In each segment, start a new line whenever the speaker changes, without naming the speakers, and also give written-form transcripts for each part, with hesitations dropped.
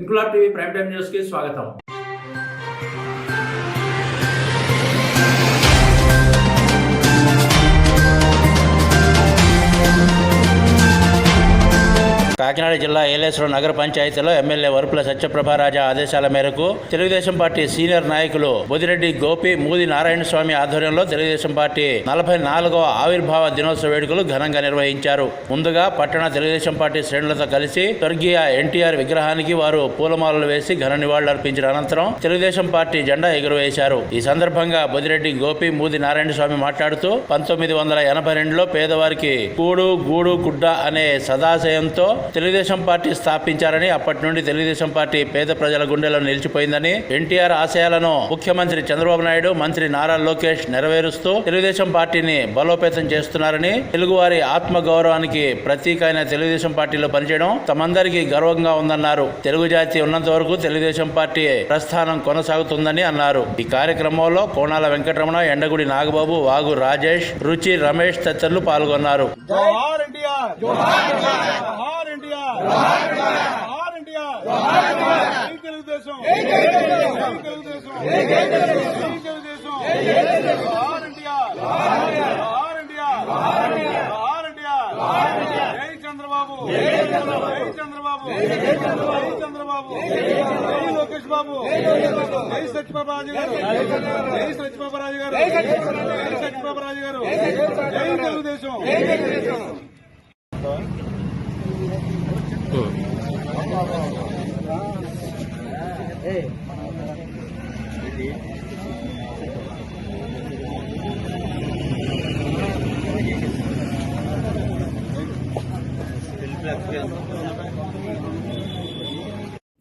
Inquilab TV prime time news కి స్వాగతం. కాకినాడ జిల్లా ఏలేశ్వరం నగర పంచాయతీలో ఎమ్మెల్యే వరుపుల సత్యప్రభారాజా ఆదేశాల మేరకు తెలుగుదేశం పార్టీ సీనియర్ నాయకులు బొదిరెడ్డి గోపి, మూది నారాయణ స్వామి ఆధ్వర్యంలో తెలుగుదేశం పార్టీ 44వ ఆవిర్భావ దినోత్సవ వేడుకలు ఘనంగా నిర్వహించారు. ముందుగా పట్టణ తెలుగుదేశం పార్టీ శ్రేణులతో కలిసి స్వర్గీయ ఎన్టీఆర్ విగ్రహానికి వారు పూలమాలలు వేసి ఘన నివాళులర్పించిన అనంతరం తెలుగుదేశం పార్టీ జెండా ఎగురవేశారు. ఈ సందర్భంగా బొదిరెడ్డి గోపి, మూది నారాయణ స్వామి మాట్లాడుతూ 1982లో పేదవారికి కూడు, గూడు, గుడ్డ అనే సదాశయంతో తెలుగుదేశం పార్టీ స్థాపించారని, అప్పటి నుండి తెలుగుదేశం పార్టీ పేద ప్రజల గుండెల్లో నిలిచిపోయిందని, ఎన్టీఆర్ ఆశయాలను ముఖ్యమంత్రి చంద్రబాబు నాయుడు, మంత్రి నారా లోకేష్ నెరవేరుస్తూ తెలుగుదేశం పార్టీని బలోపేతం చేస్తున్నారని, తెలుగువారి ఆత్మ గౌరవానికి ప్రతీక అయిన తెలుగుదేశం పార్టీలో పనిచేయడం తమందరికీ గర్వంగా ఉందన్నారు. తెలుగు జాతి ఉన్నంత వరకు తెలుగుదేశం పార్టీ ప్రస్థానం కొనసాగుతుందని అన్నారు. ఈ కార్యక్రమంలో కోణాల వెంకటరమణ, ఎండగుడి నాగబాబు, వాగు రాజేష్, రుచి రమేష్ తదితరులు పాల్గొన్నారు.
చంద్రబాబు, లోకేష్ బాబు, జై సత్యప్రభరాజు గారు, జై సత్యప్రభరాజు గారు, జై సత్యప్రభరాజు గారు, జై తెలుగుదేశం.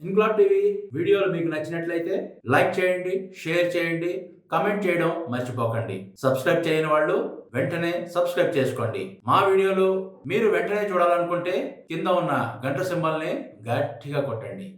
ఇంక్లాబ్ టీవీ వీడియోలు మీకు నచ్చినట్లయితే లైక్ చేయండి, షేర్ చేయండి, కమెంట్ చేయడం మర్చిపోకండి. సబ్స్క్రైబ్ చేయని వాళ్ళు వెంటనే సబ్స్క్రైబ్ చేసుకోండి. మా వీడియోలు మీరు వెంటనే చూడాలనుకుంటే కింద ఉన్న గంట సింబల్ని గట్టిగా కొట్టండి.